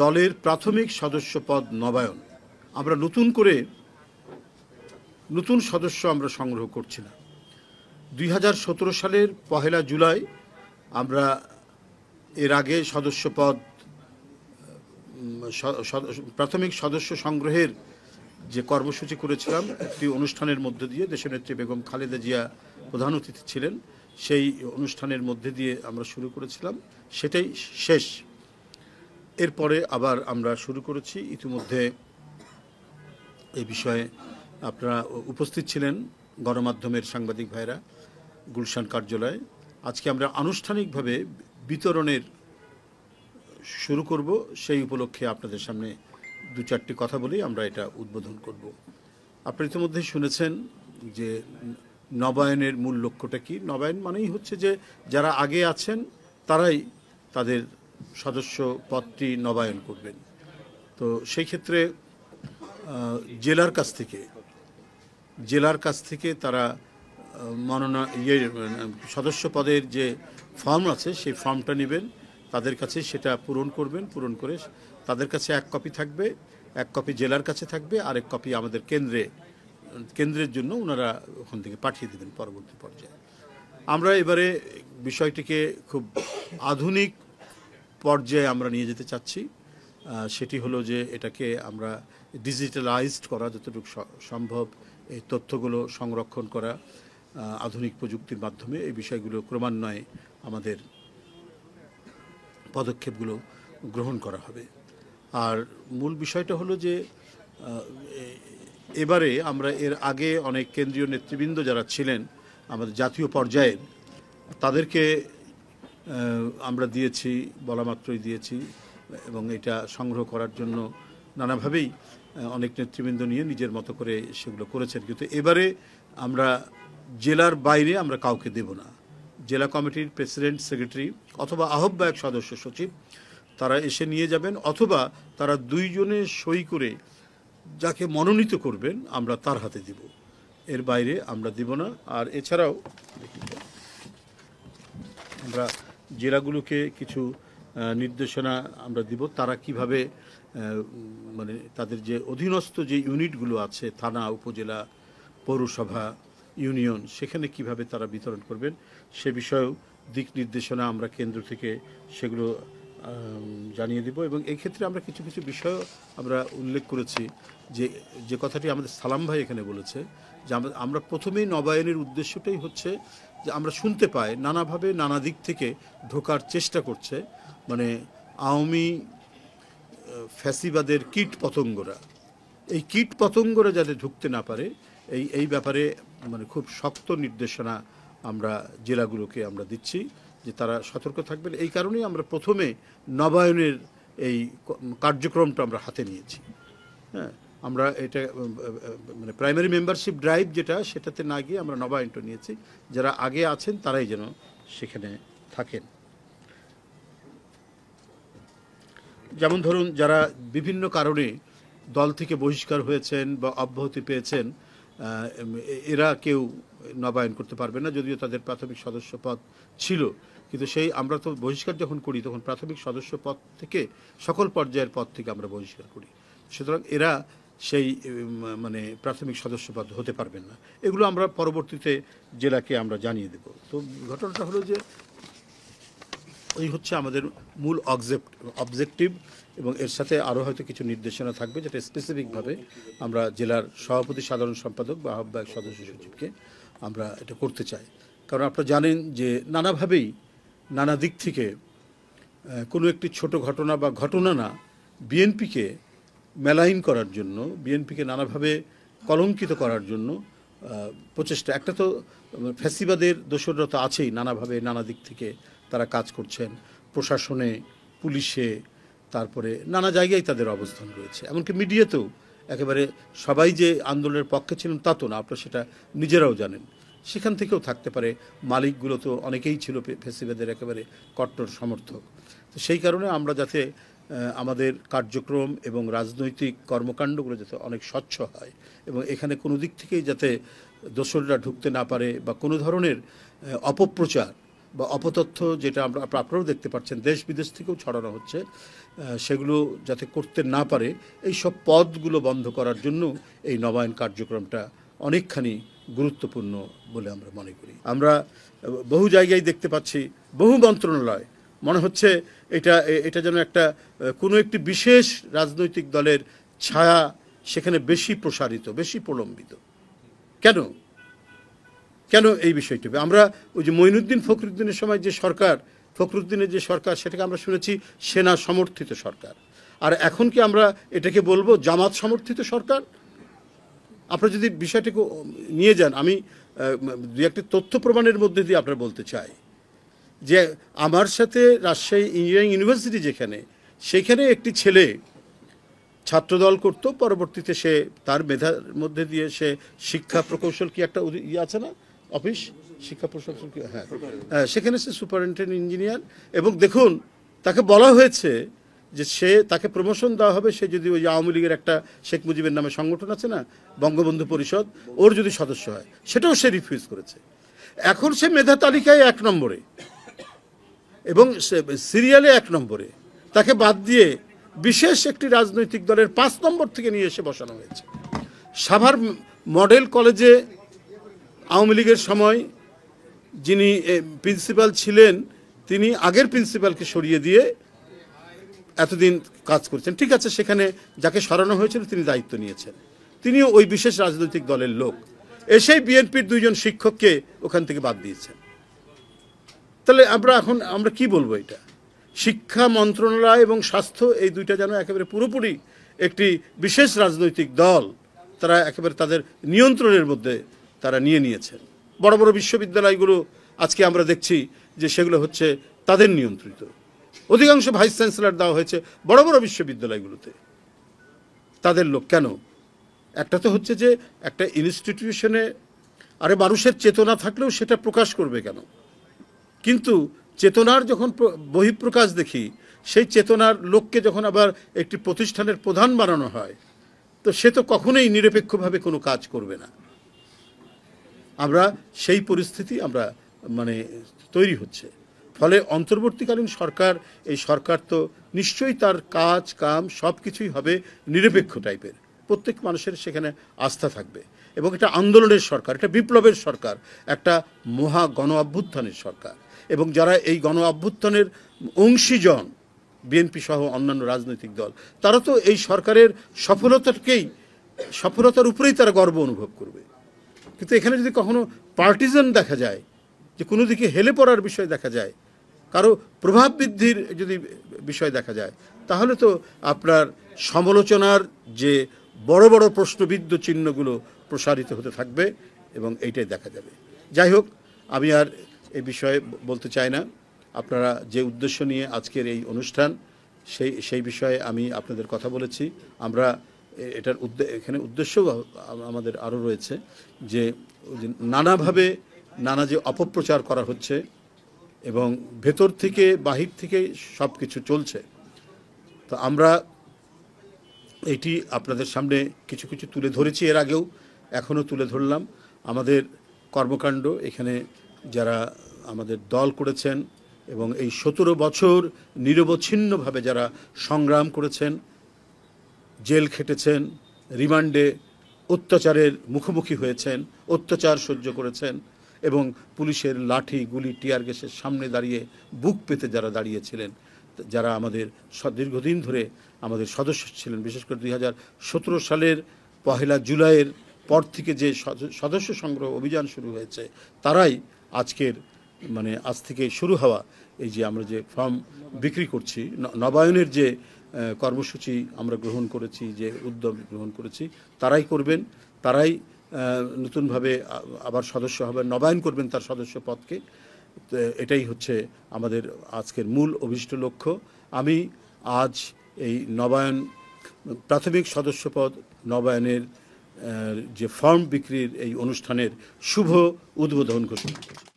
দলের প্রাথমিক সদস্য পদ নবায়ন। আমরা নতুন সদস্য আমরা সংগ্রহ করছি না। 2017 সালের 1 জুলাই আমরা এর আগে সদস্য পদ প্রাথমিক সদস্য সংগ্রহের যে কর্মসূচি করেছিলাম একটি অনুষ্ঠানের মধ্যে দিয়ে, দেশনেত্রী বেগম খালেদা জিয়া প্রধান অতিথি ছিলেন, সেই অনুষ্ঠানের মধ্যে দিয়ে আমরা শুরু করেছিলাম, সেটাই শেষ। এরপরে আবার আমরা শুরু করেছি। ইতিমধ্যে এই বিষয়ে আপনারা উপস্থিত ছিলেন, গণমাধ্যমের সাংবাদিক ভাইরা, গুলশান কার্যালয়ে। আজকে আমরা আনুষ্ঠানিকভাবে বিতরণের শুরু করব। সেই উপলক্ষে আপনাদের সামনে 2-4টি কথা বলেই আমরা এটা উদ্বোধন করব। আপনারা ইতিমধ্যে শুনেছেন যে নবায়নের মূল লক্ষ্যটা কি। নবায়ন মানেই হচ্ছে যে যারা আগে আছেন তারাই তাদের সদস্য পদটি নবায়ন করবেন। তো সেই ক্ষেত্রে জেলার কাছ থেকে তারা সদস্য পদের যে ফর্ম আছে সেই ফর্মটা নেবেন, তাদের কাছে সেটা পূরণ করবেন। পূরণ করে তাদের কাছে 1 কপি থাকবে, 1 কপি জেলার কাছে থাকবে, আর 1 কপি আমাদের কেন্দ্রের জন্য ওনারা ওখান থেকে পাঠিয়ে দেবেন পরবর্তী পর্যায়ে। আমরা এবারে বিষয়টিকে খুব আধুনিক পর্যায়ে আমরা নিয়ে যেতে চাচ্ছি। সেটি হলো যে এটাকে আমরা ডিজিটালাইজড করা, যতটুকু সম্ভব এই তথ্যগুলো সংরক্ষণ করা আধুনিক প্রযুক্তির মাধ্যমে। এই বিষয়গুলো ক্রমান্বয়ে আমাদের পদক্ষেপগুলো গ্রহণ করা হবে। আর মূল বিষয়টা হলো যে এবারে আমরা এর আগে অনেক কেন্দ্রীয় নেতৃবৃন্দ যারা ছিলেন আমাদের জাতীয় পর্যায়ের, তাদেরকে আমরা দিয়েছি, বলা মাত্রই দিয়েছি, এবং এটা সংগ্রহ করার জন্য নানাভাবেই অনেক নেতৃবৃন্দ নিয়ে নিজের মতো করে সেগুলো করেছেন। কিন্তু এবারে আমরা জেলার বাইরে আমরা কাউকে দেব না। জেলা কমিটির প্রেসিডেন্ট, সেক্রেটারি অথবা আহ্বায়ক সদস্য সচিব তারা এসে নিয়ে যাবেন, অথবা তারা 2 জনে সই করে যাকে মনোনীত করবেন আমরা তার হাতে দিব। এর বাইরে আমরা দিব না। আর এছাড়াও আমরা জেলাগুলোকে কিছু নির্দেশনা আমরা দিব, তারা কিভাবে মানে তাদের যে অধীনস্থ যে ইউনিটগুলো আছে, থানা, উপজেলা, পৌরসভা, ইউনিয়ন, সেখানে কিভাবে তারা বিতরণ করবেন সে বিষয়েও দিক নির্দেশনা আমরা কেন্দ্র থেকে সেগুলো জানিয়ে দিব। এবং এই ক্ষেত্রে আমরা কিছু বিষয় আমরা উল্লেখ করেছি, যে কথাটি আমাদের সালাম ভাই এখানে বলেছে, যে আমরা প্রথমেই নবায়নের উদ্দেশ্যটাই হচ্ছে যে আমরা শুনতে পাই নানাভাবে নানা দিক থেকে ঢোকার চেষ্টা করছে, মানে আওয়ামী ফ্যাসিবাদের কীটপতঙ্গরা, এই কীটপতঙ্গরা যাতে ঢুকতে না পারে এই ব্যাপারে মানে খুব শক্ত নির্দেশনা আমরা জেলাগুলোকে আমরা দিচ্ছি যে তারা সতর্ক থাকবেন। এই কারণেই আমরা প্রথমে নবায়নের এই কার্যক্রমটা আমরা হাতে নিয়েছি। হ্যাঁ, আমরা এটা মানে প্রাইমারি মেম্বারশিপ ড্রাইভ সেটাতে না গিয়ে আমরা নবায়নটা নিয়েছি। যারা আগে আছেন তারাই যেন সেখানে থাকেন। যেমন ধরুন, যারা বিভিন্ন কারণে দল থেকে বহিষ্কার হয়েছেন বা অব্যাহতি পেয়েছেন, এরা কেউ নবায়ন করতে পারবে না, যদিও তাদের প্রাথমিক সদস্য পদ ছিল। কিন্তু সেই আমরা তো বহিষ্কার যখন করি তখন প্রাথমিক সদস্য পদ থেকে সকল পর্যায়ের পদ থেকে আমরা বহিষ্কার করি। সুতরাং এরা সেই মানে প্রাথমিক সদস্য পদ হতে পারবেন না। এগুলো আমরা পরবর্তীতে জেলাকে আমরা জানিয়ে দেব। তো ঘটনাটা হলো যে এই হচ্ছে আমাদের মূল অবজেক্টিভ, এবং এর সাথে আরও হয়তো কিছু নির্দেশনা থাকবে যেটা স্পেসিফিকভাবে আমরা জেলার সভাপতি, সাধারণ সম্পাদক বা আহ্বায়ক সদস্য সচিবকে আমরা এটা করতে চাই। কারণ আপনারা জানেন যে নানাভাবেই নানা দিক থেকে কোনো একটি ছোট ঘটনা বা ঘটনা না, বিএনপিকে মেলাইন করার জন্য, বিএনপিকে নানাভাবে কলঙ্কিত করার জন্য প্রচেষ্টা। একটা তো ফ্যাসিবাদের দোসররা তো আছেই, নানাভাবে নানা দিক থেকে তারা কাজ করছেন, প্রশাসনে, পুলিশে, তারপরে নানা জায়গায় তাদের অবস্থান রয়েছে। এমনকি মিডিয়াতেও একেবারে সবাই যে আন্দোলনের পক্ষে ছিলেন তা তো না, আপনারা সেটা নিজেরাও জানেন। সেখান থেকেও থাকতে পারে, মালিকগুলো তো অনেকেই ছিল ফ্যাসিবাদের একেবারে কট্টর সমর্থক। তো সেই কারণে আমরা যাতে আমাদের কার্যক্রম এবং রাজনৈতিক কর্মকাণ্ডগুলো যাতে অনেক স্বচ্ছ হয়, এবং এখানে কোনো দিক থেকেই যাতে দোসররা ঢুকতে না পারে বা কোনো ধরনের অপপ্রচার বা অপতথ্য যেটা আপনারাও দেখতে পাচ্ছেন দেশ বিদেশ থেকেও ছড়ানো হচ্ছে, সেগুলো যাতে করতে না পারে এই সব পদগুলো বন্ধ করার জন্য এই নবায়ন কার্যক্রমটা অনেকখানি গুরুত্বপূর্ণ বলে আমরা মনে করি। আমরা বহু জায়গায় দেখতে পাচ্ছি, বহু মন্ত্রণালয় মনে হচ্ছে এটা যেন একটা কোনো একটি বিশেষ রাজনৈতিক দলের ছায়া সেখানে বেশি প্রসারিত, বেশি প্রলম্বিত। কেন কেন এই বিষয়টি? আমরা ওই যে মঈনুদ্দিন ফখরুদ্দিনের সময় যে সরকার, ফখরুদ্দিনের যে সরকার, সেটাকে আমরা শুনেছি সেনা সমর্থিত সরকার। আর এখন কি আমরা এটাকে বলবো জামাত সমর্থিত সরকার? আপনারা যদি বিষয়টাকে নিয়ে যান, আমি দু একটি তথ্য প্রমাণের মধ্যে দিয়ে আপনারা বলতে চাই যে আমার সাথে রাজশাহী ইঞ্জিনিয়ারিং ইউনিভার্সিটি সেখানে একটি ছেলে ছাত্রদল করত, পরবর্তীতে সে তার মেধার মধ্যে দিয়ে সে শিক্ষা প্রকৌশল কি একটা আছে না অফিস, শিক্ষা প্রকৌশল কি, হ্যাঁ, সেখানে সে সুপারিনটেন্ডেন্ট ইঞ্জিনিয়ার। এবং দেখুন তাকে বলা হয়েছে যে তাকে প্রমোশন দেওয়া হবে সে যদি ওই আওয়ামী লীগের একটা শেখ মুজিবের নামে সংগঠন আছে না, বঙ্গবন্ধু পরিষদ, ওর যদি সদস্য হয়, সেটাও সে রিফিউজ করেছে। এখন সে মেধা তালিকায় 1 নম্বরে এবং সিরিয়ালে 1 নম্বরে, তাকে বাদ দিয়ে বিশেষ একটি রাজনৈতিক দলের 5 নম্বর থেকে নিয়ে এসে বসানো হয়েছে। সাভার মডেল কলেজে আওয়ামী লীগের সময় যিনি প্রিন্সিপাল ছিলেন, তিনি আগের প্রিন্সিপালকে সরিয়ে দিয়ে এতদিন কাজ করছেন। ঠিক আছে, সেখানে যাকে সরানো হয়েছিল তিনি দায়িত্ব নিয়েছেন, তিনিও ওই বিশেষ রাজনৈতিক দলের লোক, এসেই বিএনপির 2 জন শিক্ষককে ওখান থেকে বাদ দিয়েছেন। তাহলে আমরা কি বলবো? এটা শিক্ষা মন্ত্রণালয় এবং স্বাস্থ্য, এই দুইটা যেন একেবারে পুরোপুরি একটি বিশেষ রাজনৈতিক দল তারা একেবারে তাদের নিয়ন্ত্রণের মধ্যে তারা নিয়ে নিয়েছেন। বড় বড় বিশ্ববিদ্যালয়গুলো আজকে আমরা দেখছি যে সেগুলো হচ্ছে তাদের নিয়ন্ত্রিত। অধিকাংশ ভাইস চ্যান্সেলর দেওয়া হয়েছে বড় বড় বিশ্ববিদ্যালয়গুলোতে তাদের লোক। কেন? একটা তো হচ্ছে যে একটা ইনস্টিটিউশনে আরে মানুষের চেতনা থাকলেও সেটা প্রকাশ করবে কেন? কিন্তু চেতনার যখন বহিঃপ্রকাশ দেখি, সেই চেতনার লোককে যখন আবার একটি প্রতিষ্ঠানের প্রধান বানানো হয়, তো সে তো কখনোই নিরপেক্ষভাবে কোনো কাজ করবে না। আমরা সেই পরিস্থিতি তৈরি হচ্ছে। ফলে অন্তর্বর্তীকালীন সরকার, এই সরকার তো নিশ্চয়ই তার কাজ কাম সব কিছুই হবে নিরপেক্ষ টাইপের, প্রত্যেক মানুষের সেখানে আস্থা থাকবে। এবং এটা আন্দোলনের সরকার, এটা বিপ্লবের সরকার, একটা মহা গণ অভ্যুত্থানের সরকার। এবং যারা এই গণ অভ্যুত্থানের অংশীজন, বিএনপি সহ অন্যান্য রাজনৈতিক দল, তারা তো এই সরকারের সফলতার উপরেই তারা গর্ব অনুভব করবে। কিন্তু এখানে যদি কখনো পার্টিজান দেখা যায়, যে কোনো দিকে হেলে পড়ার বিষয় দেখা যায়, কারো প্রভাব বৃদ্ধির যদি বিষয় দেখা যায়, তাহলে তো আপনার সমালোচনার যে বড় বড় প্রশ্নবিদ্ধ চিহ্নগুলো প্রসারিত হতে থাকবে এবং এইটাই দেখা যাবে। যাই হোক, আমি আর এই বিষয়ে বলতে চাই না। আপনারা যে উদ্দেশ্য নিয়ে আজকের এই অনুষ্ঠান, সেই বিষয়ে আমি আপনাদের কথা বলেছি। আমরা এখানে উদ্দেশ্য আমাদের আরও রয়েছে যে নানাভাবে নানা যে অপপ্রচার করা হচ্ছে এবং ভেতর থেকে বাহির থেকে সব কিছু চলছে, তো আমরা এটি আপনাদের সামনে কিছু কিছু তুলে ধরেছি, এর আগেও এখনও তুলে ধরলাম। আমাদের কর্মকাণ্ড, এখানে যারা আমাদের দল করেছেন এবং এই 17 বছর নিরবচ্ছিন্নভাবে যারা সংগ্রাম করেছেন, জেল খেটেছেন, রিমান্ডে অত্যাচারের মুখোমুখি হয়েছেন, অত্যাচার সহ্য করেছেন এবং পুলিশের লাঠি গুলি টিয়ার গ্যাসের সামনে দাঁড়িয়ে বুক পেতে যারা দাঁড়িয়েছিলেন, যারা আমাদের দীর্ঘদিন ধরে আমাদের সদস্য ছিলেন, বিশেষ করে 2017 সালের 1 জুলাইয়ের পর থেকে যে সদস্য সংগ্রহ অভিযান শুরু হয়েছে, তারাই আজ থেকে শুরু হওয়া এই যে আমরা যে ফর্ম বিক্রি করছি, নবায়নের যে কর্মসূচি আমরা গ্রহণ করেছি, যে উদ্যোগ গ্রহণ করেছি, তারাই করবেন। তারাই নতুনভাবে আবার সদস্য হবেন, নবায়ন করবেন তার সদস্য পদকে। এটাই হচ্ছে আমাদের আজকের মূল অভিষ্ট লক্ষ্য। আমি আজ এই নবায়ন প্রাথমিক সদস্যপদ নবায়নের যে ফর্ম বিক্রির এই অনুষ্ঠানের শুভ উদ্বোধন ঘোষণা করছি।